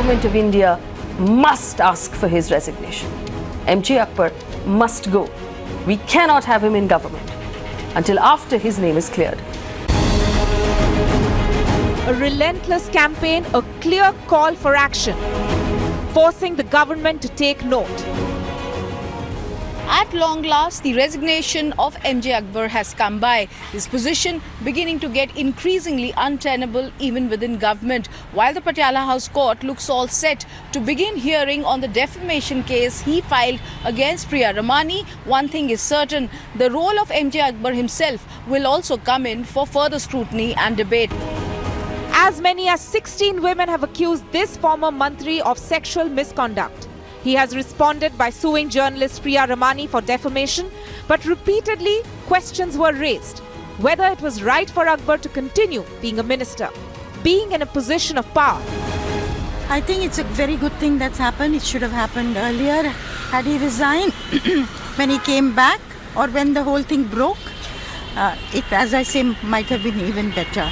government of India must ask for his resignation. MJ Akbar must go. We cannot have him in government until after his name is cleared. A relentless campaign, a clear call for action, forcing the government to take note. At long last, the resignation of MJ Akbar has come by, his position beginning to get increasingly untenable even within government. While the Patiala House Court looks all set to begin hearing on the defamation case he filed against Priya Ramani, one thing is certain, the role of MJ Akbar himself will also come in for further scrutiny and debate. As many as 16 women have accused this former Mantri of sexual misconduct. He has responded by suing journalist Priya Ramani for defamation, but repeatedly questions were raised whether it was right for Akbar to continue being a minister, being in a position of power. I think it's a very good thing that's happened. It should have happened earlier. Had he resigned when he came back or when the whole thing broke, it, as I say, might have been even better.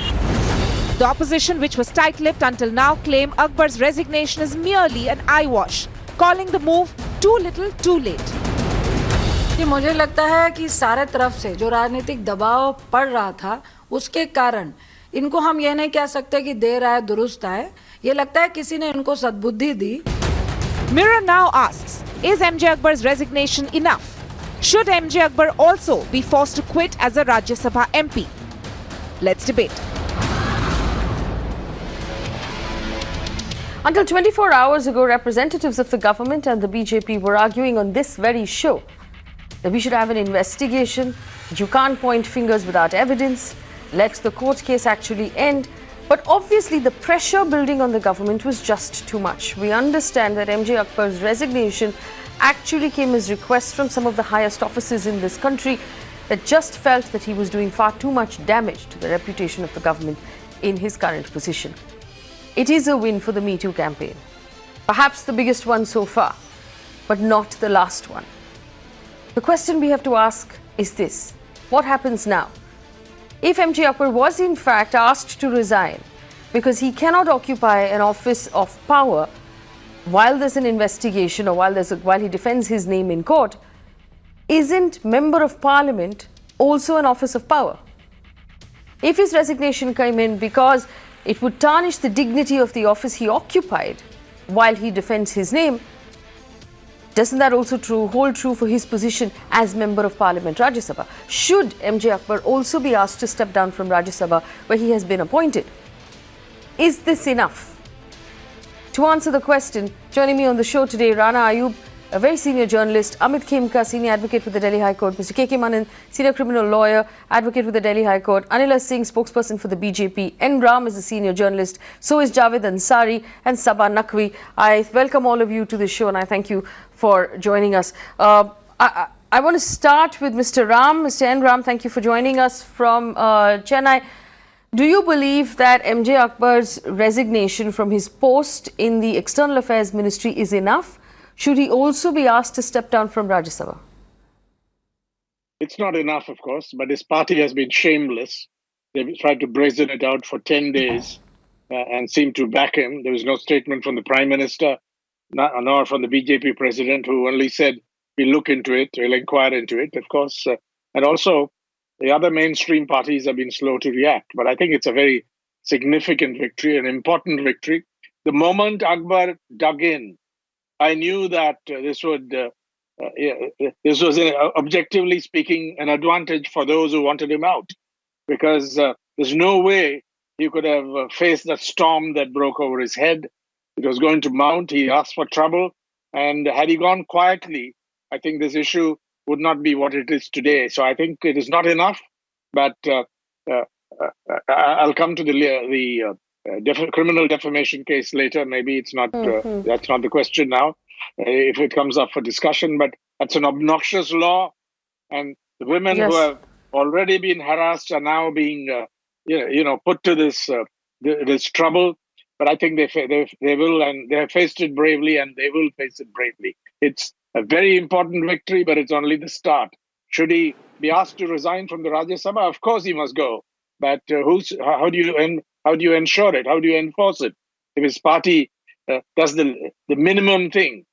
The opposition, which was tight-lipped until now, claim Akbar's resignation is merely an eyewash, calling the move too little too late. ये मुझे लगता है कि सारे तरफ से जो राजनीतिक दबाव पड़ रहा था उसके कारण इनको हम ये नहीं कह सकते कि देर आए दुरुस्त आए, ये लगता है किसी ने इनको सद्बुद्धि दी. Mirror now asks, is MJ Akbar's resignation enough? Should MJ Akbar also be forced to quit as a Rajya Sabha MP? Let's debate. Until 24 hours ago, representatives of the government and the BJP were arguing on this very show that we should have an investigation, you can't point fingers without evidence, let the court case actually end. But obviously the pressure building on the government was just too much. We understand that MJ Akbar's resignation actually came as requests from some of the highest officers in this country that just felt that he was doing far too much damage to the reputation of the government in his current position. It is a win for the MeToo campaign, perhaps the biggest one so far, but not the last one. The question we have to ask is this: what happens now? If MJ Akbar was in fact asked to resign because he cannot occupy an office of power while there's an investigation or while he defends his name in court, isn't Member of Parliament also an office of power? If his resignation came in because it would tarnish the dignity of the office he occupied while he defends his name, doesn't that also hold true for his position as Member of Parliament, Rajya Sabha? Should MJ Akbar also be asked to step down from Rajya Sabha where he has been appointed? Is this enough? To answer the question, joining me on the show today, Rana Ayub, a very senior journalist, Amit Khemka, senior advocate with the Delhi High Court, Mr. K.K. Manan, senior criminal lawyer, advocate with the Delhi High Court, Anila Singh, spokesperson for the BJP, N. Ram is a senior journalist, so is Javed Ansari and Sabah Naqvi. I welcome all of you to the show and I thank you for joining us. I want to start with Mr. Ram. Mr. N. Ram, thank you for joining us from Chennai. Do you believe that MJ Akbar's resignation from his post in the External Affairs Ministry is enough? Should he also be asked to step down from Rajya Sabha? It's not enough, of course, but his party has been shameless. They've tried to brazen it out for 10 days and seem to back him. There was no statement from the Prime Minister, nor from the BJP president, who only said, we'll look into it, we'll inquire into it, of course. And also, the other mainstream parties have been slow to react. But I think it's a very significant victory, an important victory. The moment Akbar dug in, I knew that this was, objectively speaking, an advantage for those who wanted him out, because there's no way he could have faced the storm that broke over his head. It was going to mount. He asked for trouble. And had he gone quietly, I think this issue would not be what it is today. So I think it is not enough. But I'll come to the criminal defamation case later. Maybe it's not that's not the question now, if it comes up for discussion. But that's an obnoxious law, and the women who have already been harassed are now being put to this trouble. But I think they will, and they have faced it bravely, and they will face it bravely. It's a very important victory, but it's only the start. Should he be asked to resign from the Rajya Sabha? Of course he must go. But how do you ensure it? How do you enforce it? If his party does the minimum thing.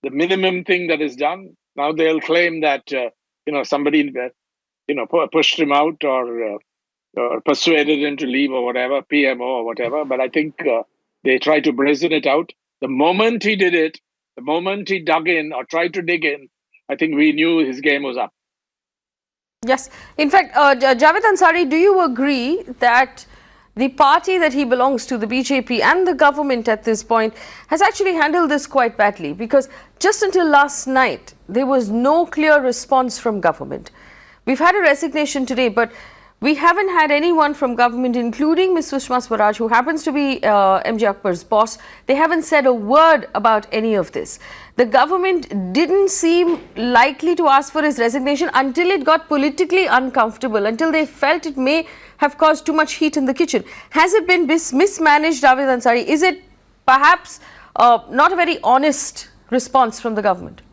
The minimum thing that is done. Now they'll claim that somebody pushed him out or persuaded him to leave or whatever, PMO or whatever. But I think they try to brazen it out. The moment he did it, the moment he dug in or tried to dig in, I think we knew his game was up. Yes. In fact, Javed Ansari, do you agree that the party that he belongs to, the BJP, and the government at this point has actually handled this quite badly? Because just until last night, there was no clear response from government. We've had a resignation today, but we haven't had anyone from government, including Ms. Sushma Swaraj, who happens to be MJ Akbar's boss. They haven't said a word about any of this. The government didn't seem likely to ask for his resignation until it got politically uncomfortable, until they felt it may have caused too much heat in the kitchen. Has it been mismanaged, Javed Ansari? Is it perhaps not a very honest response from the government?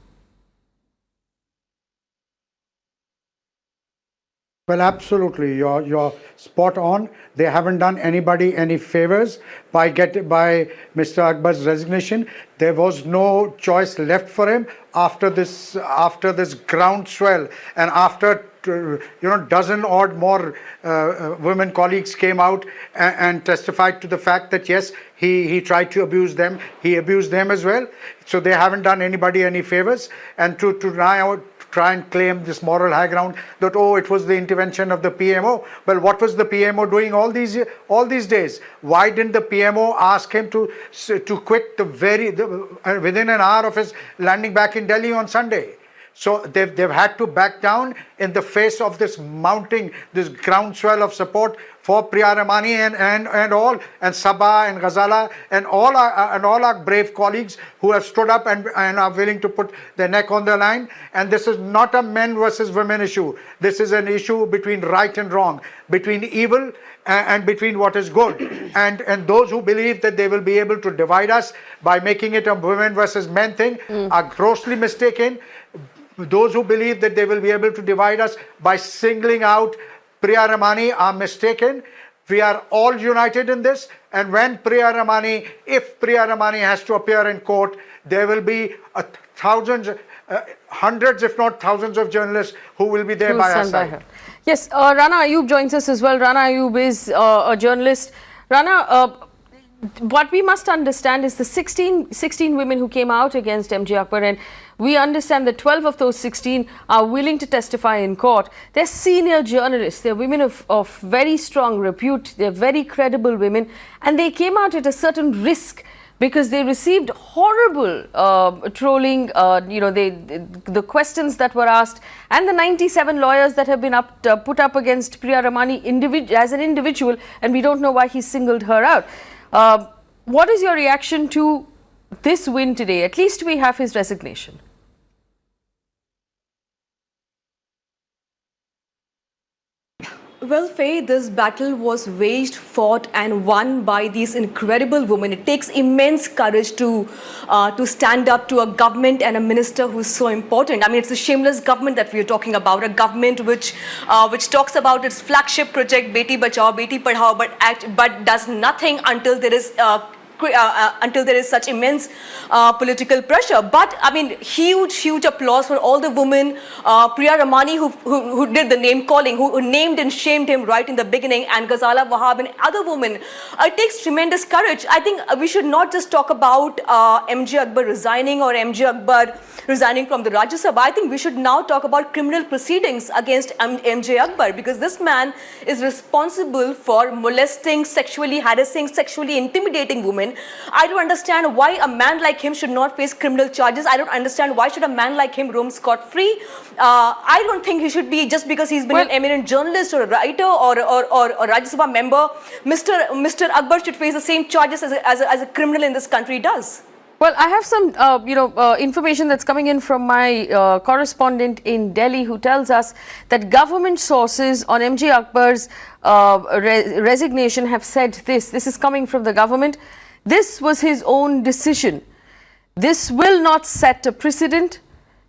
Well, absolutely. You're spot on. They haven't done anybody any favors by Mr. Akbar's resignation. There was no choice left for him after this groundswell, and after dozen odd more women colleagues came out and testified to the fact that yes, he tried to abuse them. He abused them as well. So they haven't done anybody any favors, and to now try and claim this moral high ground that, oh, it was the intervention of the PMO. Well, what was the PMO doing all these days? Why didn't the PMO ask him to quit within an hour of his landing back in Delhi on Sunday? So they've had to back down in the face of this mounting, this groundswell of support for Priya Ramani and Sabha and Ghazala and all our brave colleagues who have stood up and are willing to put their neck on the line. And this is not a men versus women issue. This is an issue between right and wrong, between evil and between what is good. And those who believe that they will be able to divide us by making it a women versus men thing are grossly mistaken. Those who believe that they will be able to divide us by singling out Priya Ramani are mistaken. We are all united in this. And when if Priya Ramani has to appear in court, there will be hundreds, if not thousands of journalists who will be there by her side. Yes, Rana Ayub joins us as well. Rana Ayub is a journalist. Rana, what we must understand is the 16 women who came out against MJ Akbar, and we understand that 12 of those 16 are willing to testify in court. They're senior journalists. They're women of very strong repute. They're very credible women. And they came out at a certain risk because they received horrible trolling, the questions that were asked, and the 97 lawyers that have been put up against Priya Ramani as an individual, and we don't know why he singled her out. What is your reaction to this win today? At least we have his resignation. Well, Faye, this battle was waged, fought and won by these incredible women. It takes immense courage to stand up to a government and a minister who's so important. I mean, it's a shameless government that we're talking about, a government which talks about its flagship project, Beti Bachao, Beti Padhao, but does nothing until there is such immense political pressure. But I mean, huge applause for all the women, Priya Ramani who did the name calling, who named and shamed him right in the beginning, and Ghazala Wahab and other women. It takes tremendous courage. I think we should not just talk about MJ Akbar resigning or MJ Akbar resigning from the Rajya Sabha. I think we should now talk about criminal proceedings against MJ Akbar, because this man is responsible for molesting, sexually harassing, sexually intimidating women. I don't understand why a man like him should not face criminal charges. I don't understand why should a man like him roam scot-free. I don't think he should be, just because he's been an eminent journalist or a writer or a Rajya Sabha member. Mr. Akbar should face the same charges as a criminal in this country does. Well, I have some, information that's coming in from my correspondent in Delhi, who tells us that government sources on MJ Akbar's resignation have said this. This is coming from the government. This was his own decision. This will not set a precedent.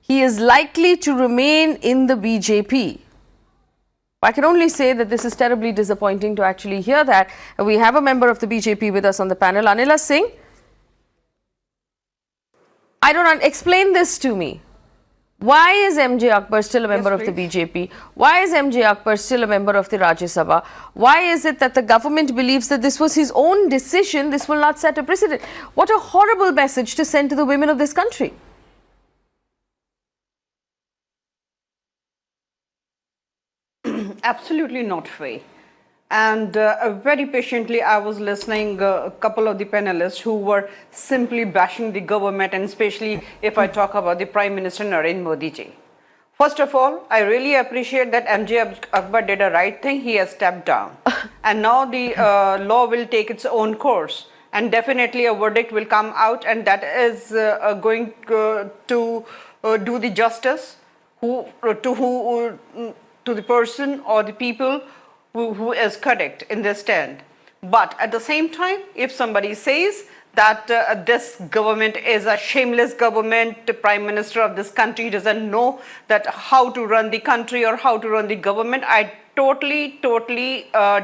He is likely to remain in the BJP. I can only say that this is terribly disappointing to actually hear that. We have a member of the BJP with us on the panel, Anila Singh. I don't explain this to me. Why is MJ Akbar still a member of the BJP? Why is MJ Akbar still a member of the Rajya Sabha? Why is it that the government believes that this was his own decision, this will not set a precedent? What a horrible message to send to the women of this country. Absolutely not, Faye. And very patiently, I was listening a couple of the panelists who were simply bashing the government, and especially if I talk about the Prime Minister Narendra Modi ji. First of all, I really appreciate that MJ Akbar did a right thing. He has stepped down. And now the law will take its own course. And definitely a verdict will come out, and that is going to do the justice to the person or the people who is correct in this stand. But at the same time, if somebody says that this government is a shameless government, the Prime Minister of this country doesn't know that how to run the country or how to run the government, I totally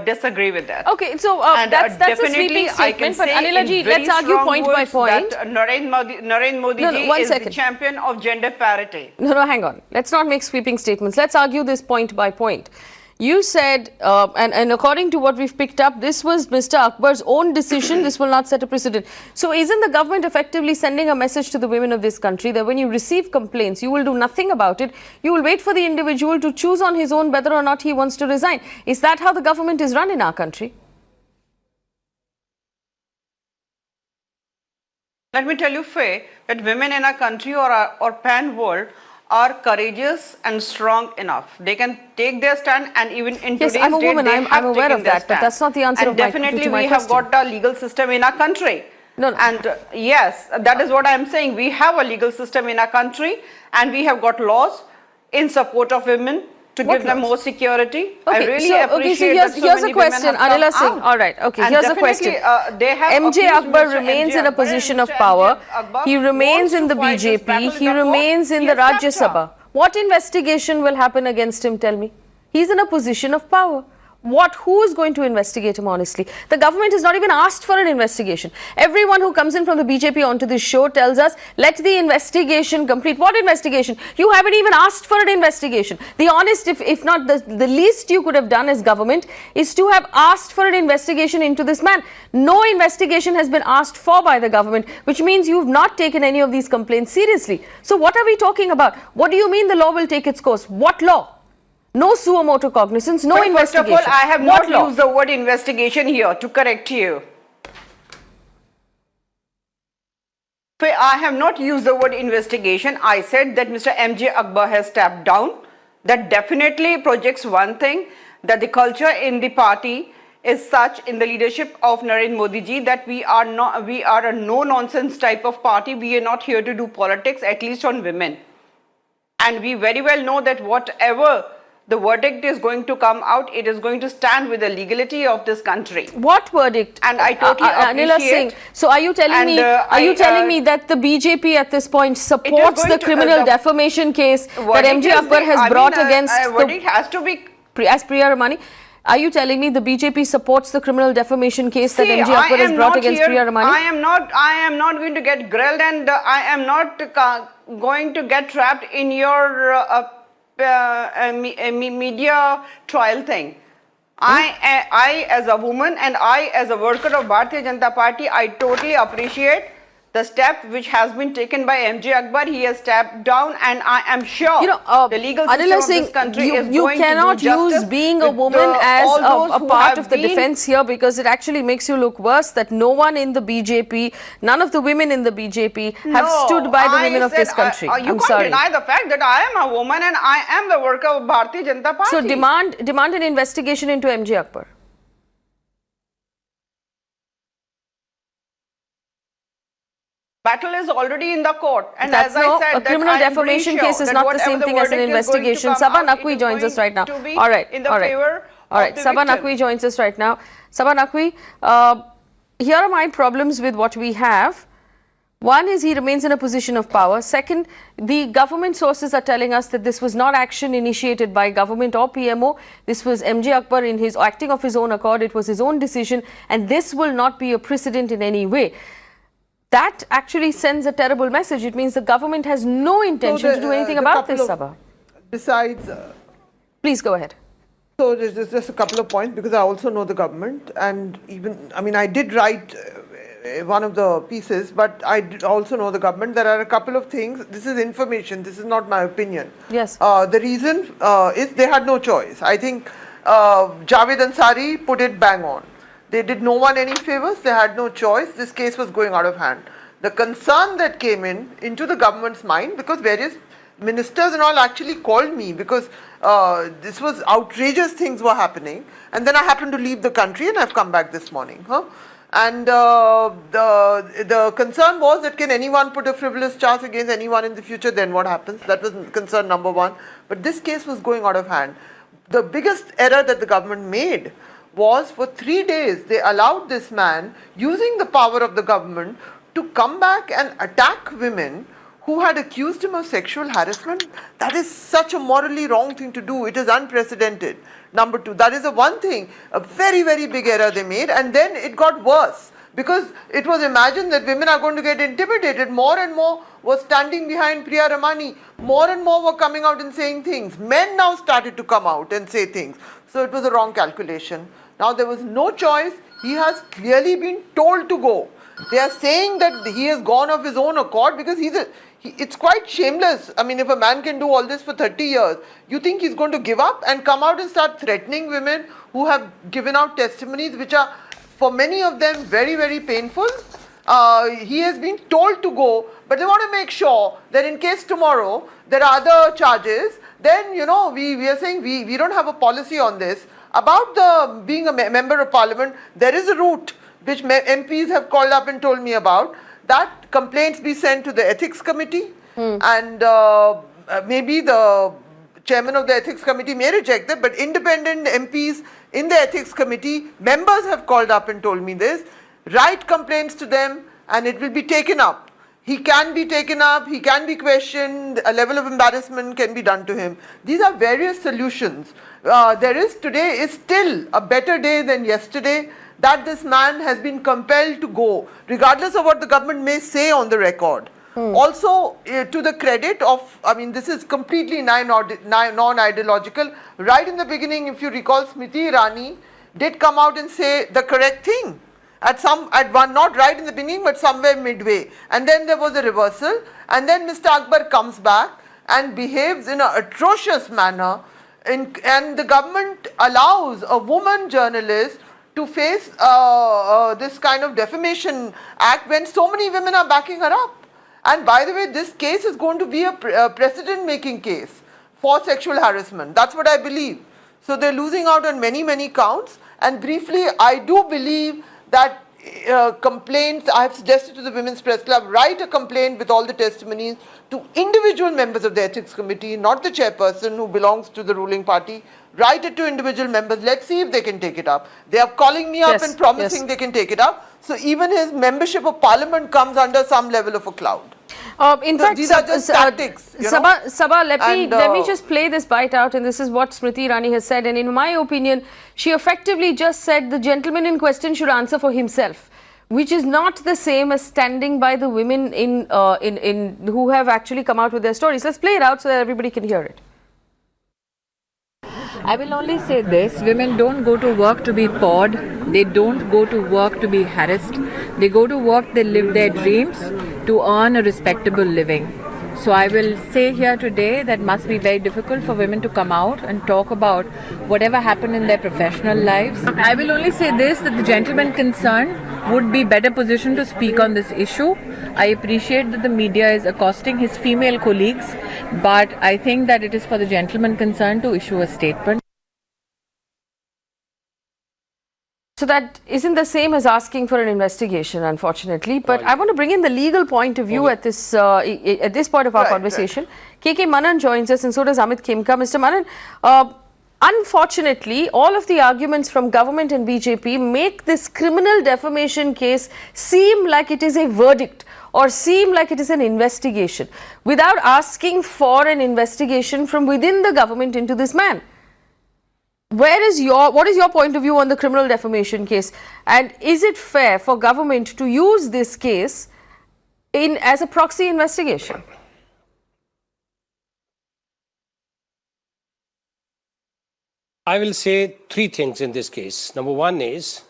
disagree with that. Okay, so that's a sweeping statement, but Anila ji, let's argue point by point. That Narendra Modi ji is the champion of gender parity. No, hang on. Let's not make sweeping statements. Let's argue this point by point. You said, and according to what we've picked up, this was Mr. Akbar's own decision. This will not set a precedent. So isn't the government effectively sending a message to the women of this country that when you receive complaints, you will do nothing about it? You will wait for the individual to choose on his own whether or not he wants to resign. Is that how the government is run in our country? Let me tell you, Faye, that women in our country or pan world are courageous and strong enough. They can take their stand, and even in today's I'm a date, woman. I'm aware of that, but that's not the answer and definitely we have got a legal system in our country. No. And yes, that is what I'm saying. We have a legal system in our country, and we have got laws in support of women to give them more security. Okay, I really appreciate so here's a question, Anila Singh. All right, okay, and here's a question. MJ Akbar remains in a position of power. He remains in the BJP. He remains in the Rajya Sabha. What investigation will happen against him, tell me? He's in a position of power. Who is going to investigate him honestly? The government has not even asked for an investigation. Everyone who comes in from the BJP onto this show tells us, let the investigation complete. What investigation? You haven't even asked for an investigation. The honest, if not the least you could have done as government is to have asked for an investigation into this man. No investigation has been asked for by the government, which means you've not taken any of these complaints seriously. So what are we talking about? What do you mean the law will take its course? What law? No suo motu cognizance, no investigation. First of all, I have not used the word investigation here to correct you. I have not used the word investigation. I said that Mr. MJ Akbar has stepped down. That definitely projects one thing, that the culture in the party is such in the leadership of Narendra Modi ji that we are a no-nonsense type of party. We are not here to do politics, at least on women. And we very well know that whatever the verdict is going to come out, it is going to stand with the legality of this country. What verdict? And I totally Anila Singh, so are you telling me that the BJP at this point supports the criminal defamation case that MJ Akbar has brought against verdict has to be as Priya Ramani? Are you telling me the BJP supports the criminal defamation case that MJ Akbar has brought against Priya Ramani? I am not going to get grilled, and I am not going to get trapped in your media trial thing. I as a woman and I as a worker of Bharatiya Janata Party, I totally appreciate the step which has been taken by MJ Akbar. He has stepped down, and I am sure the legal system of this country is going to do justice. You cannot use being a woman as a part of the defense here, because it actually makes you look worse that no one in the BJP, none of the women in the BJP have stood by the women of this country. You can't deny the fact that I am a woman and I am the worker of Bharatiya Janata Party. So demand an investigation into MJ Akbar. Battle is already in the court, and that's as I said, a criminal defamation case is not the same thing as an investigation. Sabha Naqvi joins us right now. All right. Sabha Naqvi joins us right now. Sabha Naqvi, here are my problems with what we have. One is he remains in a position of power. Second, the government sources are telling us that this was not action initiated by government or PMO. This was MJ Akbar acting of his own accord. It was his own decision, and this will not be a precedent in any way. that actually sends a terrible message. It means the government has no intention to do anything about this, Sabha. Besides, Please go ahead. so there's just a couple of points, because I also know the government, and even, I mean, I did write one of the pieces, but I also know the government. There are a couple of things. This is information. This is not my opinion. Yes. The reason is they had no choice. I think Javed Ansari put it bang on. They did no one any favors. They had no choice. This case was going out of hand. The concern that came into the government's mind, because various ministers and all actually called me, because this was outrageous things were happening, and then I happened to leave the country and I've come back this morning. And the concern was that can anyone put a frivolous charge against anyone in the future, then what happens? That was concern number one. But this case was going out of hand. The biggest error that the government made was, for 3 days they allowed this man, using the power of the government, to come back and attack women who had accused him of sexual harassment. That is such a morally wrong thing to do. It is unprecedented. Number two, that is the one thing, a very, very big error they made. And then it got worse, because it was imagined that women are going to get intimidated. More and more were standing behind Priya Ramani. More and more were coming out and saying things. Men now started to come out and say things. So it was a wrong calculation. Now there was no choice. He has clearly been told to go. They are saying that he has gone of his own accord, because it's quite shameless. I mean, if a man can do all this for 30 years, you think he's going to give up and come out and start threatening women who have given out testimonies which are, for many of them, very, very painful? He has been told to go, but they want to make sure that in case tomorrow there are other charges, then, you know, we are saying we don't have a policy on this. About being a member of parliament, there is a route which MPs have called up and told me about, that complaints be sent to the ethics committee, and maybe the chairman of the ethics committee may reject it, but independent MPs in the ethics committee, members have called up and told me this, write complaints to them, and it will be taken up. He can be taken up, he can be questioned, a level of embarrassment can be done to him. These are various solutions. Today is still a better day than yesterday, that this man has been compelled to go, regardless of what the government may say on the record. Also, to the credit of, I mean, this is completely non-ideological. Right in the beginning, if you recall, Smriti Irani did come out and say the correct thing. Not right in the beginning, but somewhere midway. And then there was a reversal. And then Mr. Akbar comes back and behaves in an atrocious manner. And the government allows a woman journalist to face this kind of defamation act when so many women are backing her up. And by the way, this case is going to be a precedent-making case for sexual harassment. That's what I believe. So they're losing out on many, many counts. And briefly, I do believe that complaints, I have suggested to the Women's Press Club, write a complaint with all the testimonies to individual members of the ethics committee, not the chairperson who belongs to the ruling party. Write it to individual members. Let's see if they can take it up. They are calling me up and promising they can take it up. So even his membership of parliament comes under some level of a cloud. In fact, these are just tactics. Sabha, let me just play this bite out, and this is what Smriti Irani has said. And in my opinion, she effectively just said the gentleman in question should answer for himself, which is not the same as standing by the women who have actually come out with their stories. Let's play it out so that everybody can hear it. I will only say this, women don't go to work to be pawed, they don't go to work to be harassed, they go to work, they live their dreams to earn a respectable living. So I will say here today that must be very difficult for women to come out and talk about whatever happened in their professional lives. I will only say this, that the gentleman concerned would be better positioned to speak on this issue. I appreciate that the media is accosting his female colleagues, but I think that it is for the gentleman concerned to issue a statement. So that isn't the same as asking for an investigation, unfortunately. But I want to bring in the legal point of view at this point of our conversation. KK Manan joins us, and so does Amit Khemka. Mr. Manan, unfortunately, all of the arguments from government and BJP make this criminal defamation case seem like it is a verdict or seem like it is an investigation without asking for an investigation from within the government into this man. What is your point of view on the criminal defamation case, and is it fair for government to use this case as a proxy investigation? I will say three things in this case. Number one is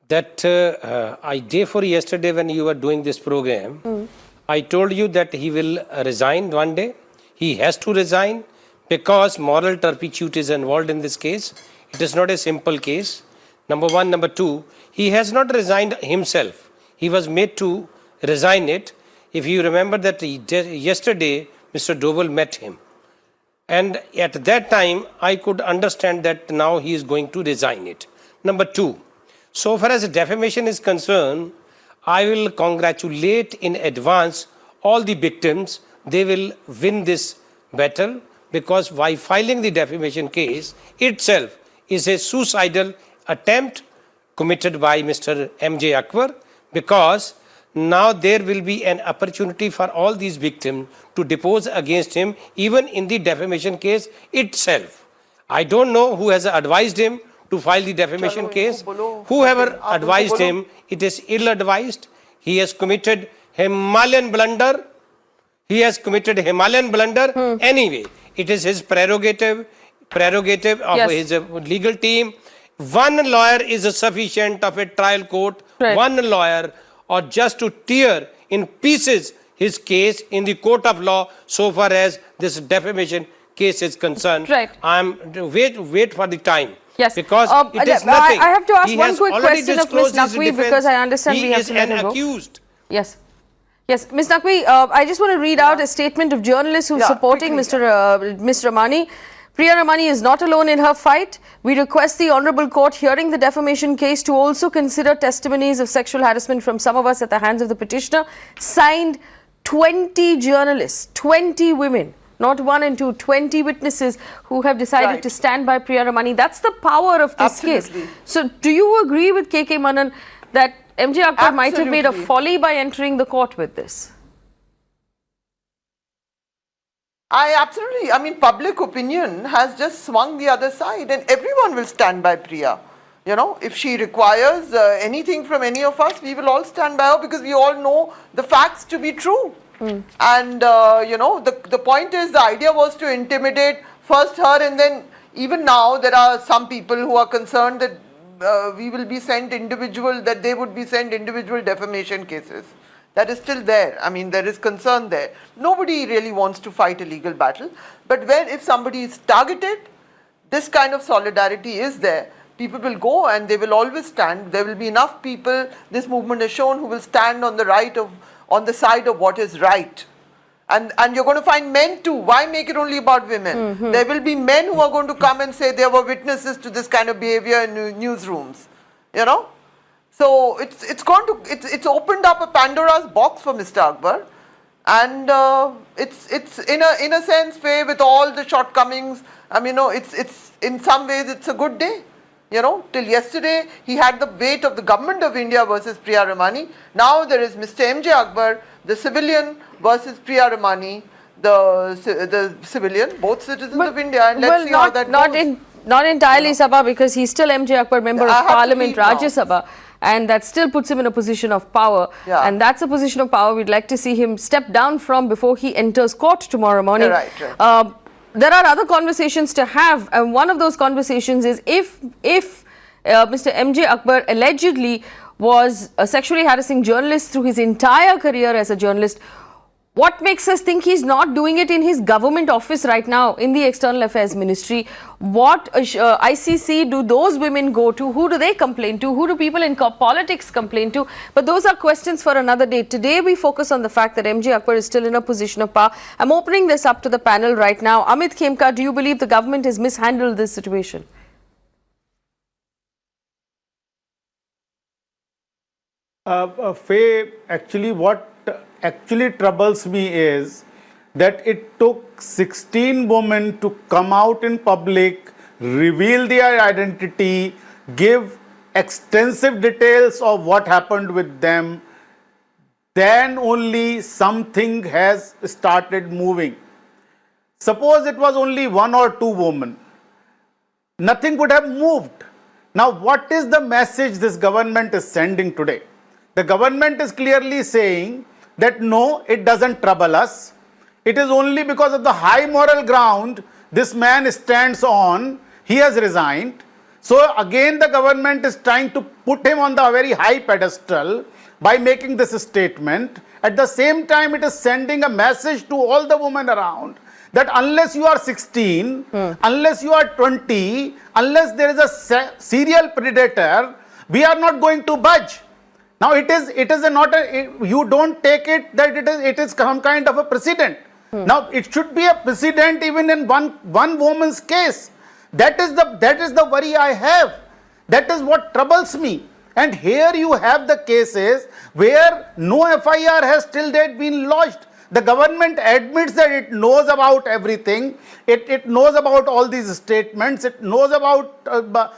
that day for yesterday when you were doing this program, I told you that he will resign one day. He has to resign because moral turpitude is involved in this case. It is not a simple case. Number one. Number two, he has not resigned himself. He was made to resign it. If you remember that yesterday, Mr. Doval met him. And at that time, I could understand that now he is going to resign it. Number two, so far as defamation is concerned, I will congratulate in advance all the victims. They will win this battle because by filing the defamation case itself is a suicidal attempt committed by Mr. MJ Akbar, because now there will be an opportunity for all these victims to depose against him even in the defamation case itself. I don't know who has advised him to file the defamation case. Whoever advised him, it is ill-advised. He has committed Himalayan blunder. Anyway, it is his prerogative of his legal team. One lawyer is sufficient of a trial court. Right. One lawyer, or just to tear in pieces his case in the court of law so far as this defamation case is concerned. Right. Wait for the time. Yes. Because it is nothing. I have to ask He one has quick already question of Ms. disclosed his Naqvi defense. because I understand He we have is to let an her go. accused. Yes. Yes, Ms. Naqvi, I just want to read out a statement of journalists who are supporting Ms. Ramani. Priya Ramani is not alone in her fight. We request the Honourable Court hearing the defamation case to also consider testimonies of sexual harassment from some of us at the hands of the petitioner. Signed 20 journalists, 20 women, not one and two, 20 witnesses who have decided to stand by Priya Ramani. That's the power of this case. So do you agree with KK Manan that MJ Akbar might have made a folly by entering the court with this? I mean, public opinion has just swung the other side, and everyone will stand by Priya. You know, if she requires anything from any of us, we will all stand by her because we all know the facts to be true. And, you know, the point is, the idea was to intimidate first her, and then even now there are some people who are concerned that we will be sent that they would be sent individual defamation cases. That is still there. I mean, there is concern there. Nobody really wants to fight a legal battle. But if somebody is targeted, this kind of solidarity is there. People will go and they will always stand. There will be enough people, this movement has shown, who will stand on the side of what is right. And you're going to find men too. Why make it only about women? There will be men who are going to come and say there were witnesses to this kind of behavior in newsrooms. You know? So it's opened up a Pandora's box for Mr. Akbar, and it's in a sense, Faye, with all the shortcomings. I mean, it's in some ways it's a good day. You know, till yesterday he had the weight of the government of India versus Priya Ramani. Now there is Mr. MJ Akbar, the civilian, versus Priya Ramani, the civilian, both citizens of India, and let's see how that goes. Not entirely, Sabha, because he's still MJ Akbar, member of Parliament, Rajya Sabha. And that still puts him in a position of power. And that's a position of power we'd like to see him step down from before he enters court tomorrow morning. Right. There are other conversations to have. And one of those conversations is if Mr. MJ Akbar allegedly was a sexually harassing journalist through his entire career as a journalist, what makes us think he's not doing it in his government office right now in the External Affairs Ministry? What ICC do those women go to? Who do they complain to? Who do people in politics complain to? But those are questions for another day. Today we focus on the fact that MJ Akbar is still in a position of power. I'm opening this up to the panel right now. Amit Khemka, do you believe the government has mishandled this situation? Faye, actually what actually troubles me is that it took 16 women to come out in public, reveal their identity, give extensive details of what happened with them. Then only something has started moving. Suppose it was only one or two women, nothing would have moved. Now, what is the message this government is sending today? The government is clearly saying that no, it doesn't trouble us. It is only because of the high moral ground this man stands on, he has resigned. So again the government is trying to put him on the very high pedestal by making this statement. At the same time, it is sending a message to all the women around that unless you are 16, unless you are 20, unless there is a serial predator, we are not going to budge. Now you don't take it that it is some kind of a precedent. Now it should be a precedent even in one woman's case. That is the worry I have. That is what troubles me. And here you have the cases where no FIR has till date been lodged. The government admits that it knows about everything. It knows about all these statements. It knows about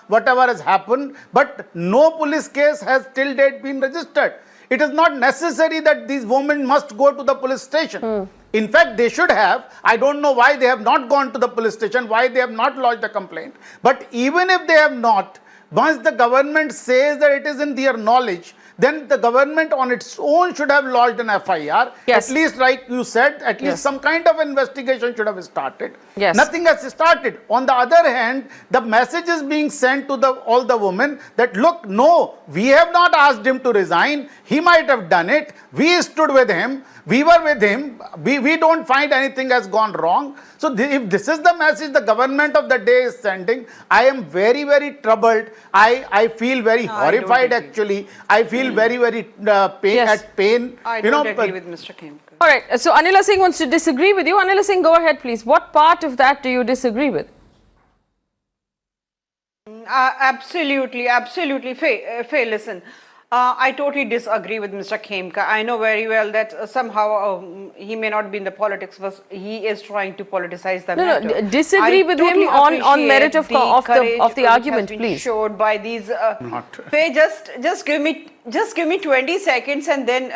whatever has happened. But no police case has till date been registered. It is not necessary that these women must go to the police station. In fact, they should have. I don't know why they have not gone to the police station, why they have not lodged a complaint. But even if they have not, once the government says that it is in their knowledge, then the government on its own should have lodged an FIR. Yes. At least, like you said, at least some kind of investigation should have started. Yes. Nothing has started. On the other hand, the message is being sent to all the women that, look, no, we have not asked him to resign. He might have done it. We stood with him. We were with him. We don't find anything has gone wrong. So if this is the message the government of the day is sending, I am very, very troubled. I feel very horrified actually. I feel very, very pain. I don't agree with Mr. Khemka. All right, so Anila Singh wants to disagree with you. Anila Singh, go ahead, please. What part of that do you disagree with? Absolutely. Faye, listen. I totally disagree with Mr. Khemka. I know very well that somehow he may not be in the politics, but he is trying to politicize the matter. No, disagree with him on merit of the argument, please. Showed by these. Faye, just give me 20 seconds, and then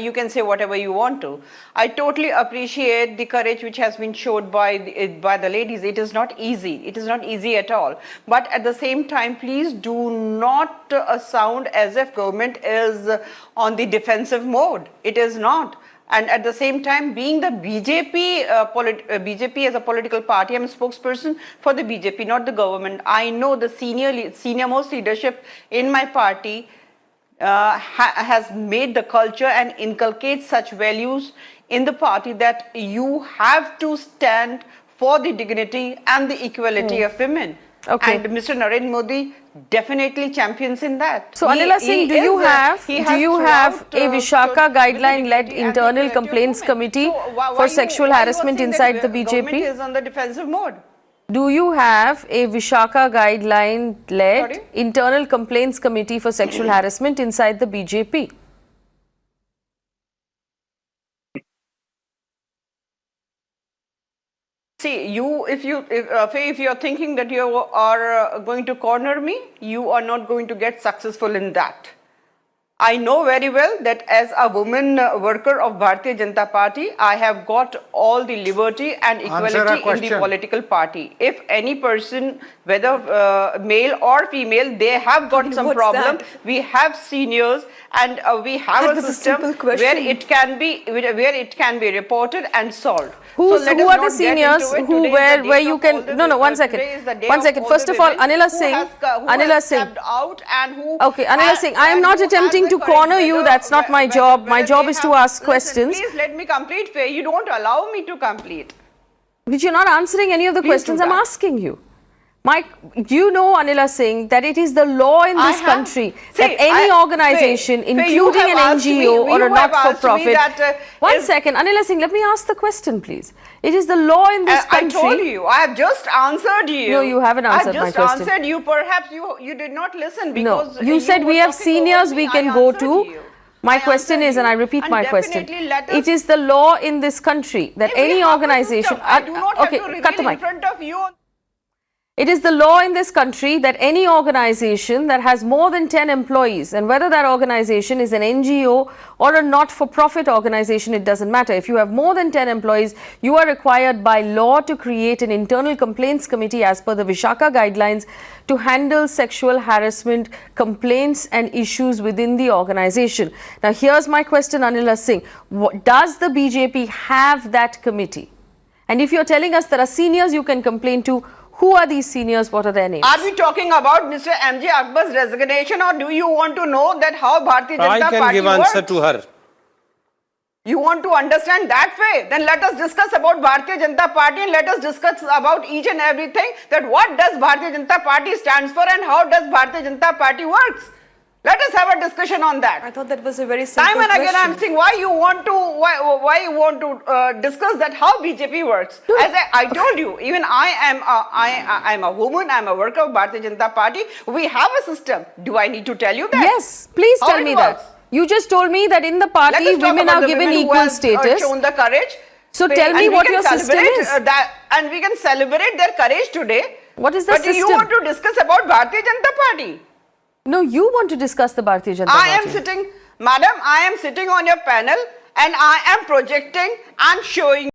you can say whatever you want to. I totally appreciate the courage which has been showed by the ladies. It is not easy. It is not easy at all. But at the same time, please do not sound as if government is on the defensive mode. It is not. And at the same time, being the BJP, BJP as a political party, I'm a spokesperson for the BJP, not the government. I know the senior most leadership in my party has made the culture and inculcate such values in the party that you have to stand for the dignity and the equality of women. Okay. And Mr. Narendra Modi definitely champions in that. So Anila Singh, do you have a Vishaka guideline-led internal complaints committee for sexual harassment inside the BJP? Government is on the defensive mode. Do you have a Vishaka guideline-led internal complaints committee for sexual harassment inside the BJP? See, if you're thinking that you are going to corner me, you are not going to get successful in that. I know very well that as a woman worker of Bharatiya Janata Party, I have got all the liberty and equality in the political party. If any person, whether male or female, they have got some problem, we have seniors and we have a system where it can be reported and solved. Who are the seniors where you can one second. First of all, Anila Singh, okay, Anila Singh, I am not attempting to corner you. That's not my job. My job is to ask questions. Please let me complete, Faye. You don't allow me to complete. But you're not answering any of the questions I'm asking you. You know, Anila Singh, that it is the law in this country that any organization, including an NGO or a not-for-profit... One second, Anila Singh, let me ask the question, please. It is the law in this country... I told you, I have just answered you. No, you haven't answered my question. I just answered you, perhaps you did not listen because... No, you said we have seniors we can go to. My question is, and I repeat my question, it is the law in this country that any organization... I do not have to reveal in front of you... It is the law in this country that any organization that has more than 10 employees, and whether that organization is an NGO or a not-for-profit organization, it doesn't matter. If you have more than 10 employees, you are required by law to create an internal complaints committee as per the Vishaka guidelines to handle sexual harassment complaints and issues within the organization. Now, here's my question, Anila Singh. Does the BJP have that committee? And if you're telling us there are seniors you can complain to, who are these seniors? What are their names? Are we talking about Mr. MJ Akbar's resignation, or do you want to know that how Bharatiya Janata Party works? I can give answer to her. You want to understand that way? Then let us discuss about Bharatiya Janata Party, and let us discuss about each and everything, that what does Bharatiya Janata Party stands for and how does Bharatiya Janata Party works. Let us have a discussion on that. I thought that was a very simple Time and again question. I am saying why you want to discuss that how BJP works. As I told you, even I am a woman, I am a worker of Bharatiya Janata Party. We have a system. Do I need to tell you that? Yes, please How tell it me works? that. You just told me that in the party women are given equal status. Shown the courage. So tell me what your system is. And we can celebrate their courage today. What is the but system? you want to discuss about Bharatiya Janata Party. No, you want to discuss the Bharatiya Janata I Party. am sitting, madam, I am sitting on your panel and I am projecting and showing